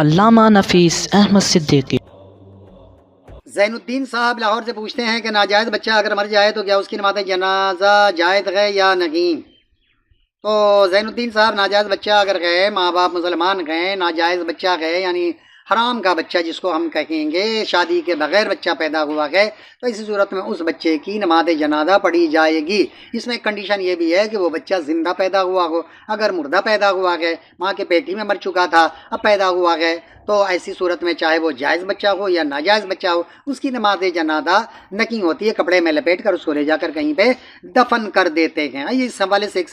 علامہ نفیس احمد صدیقی۔ زین الدین صاحب لاہور سے پوچھتے ہیں کہ ناجائز بچہ اگر مر جائے تو کیا اس کی نماز جنازہ جائز ہے یا نہیں؟ تو زین الدین صاحب، ناجائز بچہ اگر گئے، ماں باپ مسلمان گئے، ناجائز بچہ گئے یعنی حرام کا بچہ جس کو ہم کہیں گے، شادی کے بغیر بچہ پیدا ہوا ہے، تو اسی صورت میں اس بچے کی نماز جنازہ پڑھی جائے گی۔ اس میں ایک کنڈیشن یہ بھی ہے کہ وہ بچہ زندہ پیدا ہوا ہو۔ اگر مردہ پیدا ہوا ہے، ماں کے پیٹ ہی میں مر چکا تھا، اب پیدا ہوا ہے، تو ایسی صورت میں چاہے وہ جائز بچہ ہو یا ناجائز بچہ ہو، اس کی نماز جنازہ نہیں ہوتی ہے، کپڑے میں لپیٹ کر اس کو لے جا کر کہیں پہ دفن کر دیتے ہیں۔ اس حوالے سے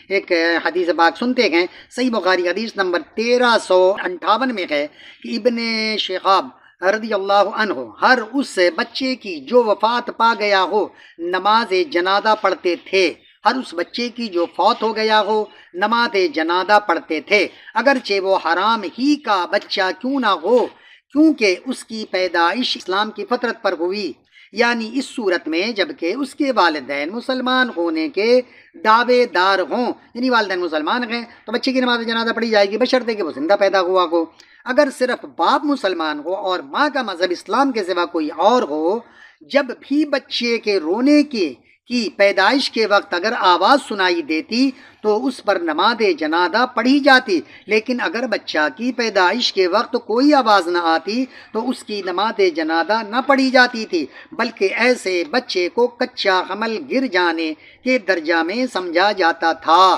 ایک حدیث پاک سنتے ہیں، صحیح بخاری حدیث نمبر 1358 میں ہے کہ ابن شہاب رضی اللہ عنہ ہر اس بچے کی جو وفات پا گیا ہو نماز جنازہ پڑھتے تھے، ہر اس بچے کی جو فوت ہو گیا ہو نماز جنازہ پڑھتے تھے، اگرچہ وہ حرام ہی کا بچہ کیوں نہ ہو، کیونکہ اس کی پیدائش اسلام کی فطرت پر ہوئی، یعنی اس صورت میں جبکہ اس کے والدین مسلمان ہونے کے دعوے دار ہوں، یعنی والدین مسلمان ہیں، تو بچے کی نماز جنازہ پڑھی جائے گی بشرطے کہ وہ زندہ پیدا ہوا ہو۔ اگر صرف باپ مسلمان ہو اور ماں کا مذہب اسلام کے سوا کوئی اور ہو، جب بھی بچے کے رونے کی پیدائش کے وقت اگر آواز سنائی دیتی تو اس پر نماز جنازہ پڑھی جاتی، لیکن اگر بچہ کی پیدائش کے وقت کوئی آواز نہ آتی تو اس کی نماز جنازہ نہ پڑھی جاتی تھی، بلکہ ایسے بچے کو کچا حمل گر جانے کے درجہ میں سمجھا جاتا تھا۔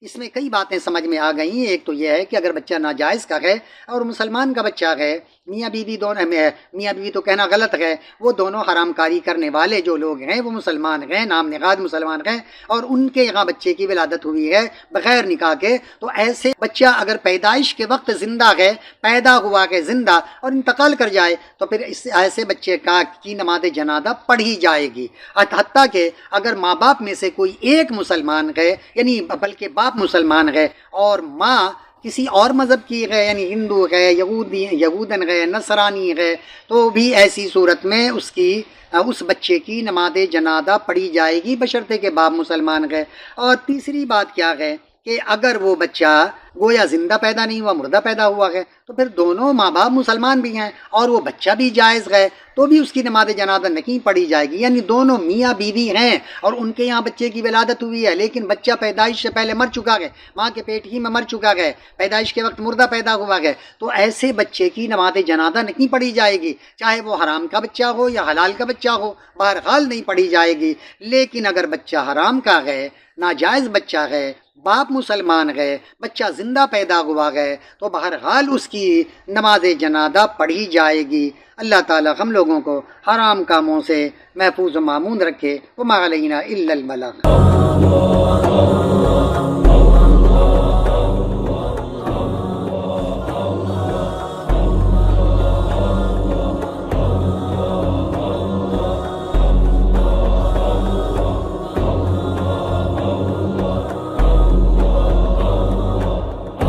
اس میں کئی باتیں سمجھ میں آ گئیں۔ ایک تو یہ ہے کہ اگر بچہ ناجائز کا ہے اور مسلمان کا بچہ ہے، میاں بیوی دونوں میں، میاں بیوی تو کہنا غلط ہے، وہ دونوں حرام کاری کرنے والے جو لوگ ہیں وہ مسلمان ہیں، نام نہاد مسلمان ہیں، اور ان کے یہاں بچے کی ولادت ہوئی ہے بغیر نکاح کے، تو ایسے بچہ اگر پیدائش کے وقت زندہ ہے، پیدا ہوا ہے زندہ اور انتقال کر جائے تو پھر ایسے بچے کی نماز جنازہ پڑھی جائے گی، حتیٰ کہ اگر ماں باپ میں سے کوئی ایک مسلمان ہے، یعنی بلکہ باپ مسلمان ہے اور ماں کسی اور مذہب کی ہے، یعنی ہندو ہے، یہودن ہے، نصرانی ہے، تو بھی ایسی صورت میں اس بچے کی نماز جنازہ پڑھی جائے گی بشرطے کہ باپ مسلمان ہے۔ اور تیسری بات کیا ہے کہ اگر وہ بچہ گویا زندہ پیدا نہیں ہوا، مردہ پیدا ہوا ہے، تو پھر دونوں ماں باپ مسلمان بھی ہیں اور وہ بچہ بھی جائز ہے، تو بھی اس کی نماز جنازہ نہیں پڑھی جائے گی، یعنی دونوں میاں بیوی ہیں اور ان کے یہاں بچے کی ولادت ہوئی ہے، لیکن بچہ پیدائش سے پہلے مر چکا ہے، ماں کے پیٹ ہی میں مر چکا ہے، پیدائش کے وقت مردہ پیدا ہوا ہے، تو ایسے بچے کی نماز جنازہ نہیں پڑھی جائے گی، چاہے وہ حرام کا بچہ ہو یا حلال کا بچہ ہو، بہرحال نہیں پڑھی جائے گی۔ لیکن اگر بچہ حرام کا ہے، ناجائز بچہ ہے، باپ مسلمان ہے، بچہ زندہ پیدا ہوا ہے، تو بہرحال اس کی نماز جنازہ پڑھی جائے گی۔ اللہ تعالی ہم لوگوں کو حرام کاموں سے محفوظ و مامون رکھے۔ وما علینا الا البلاغ۔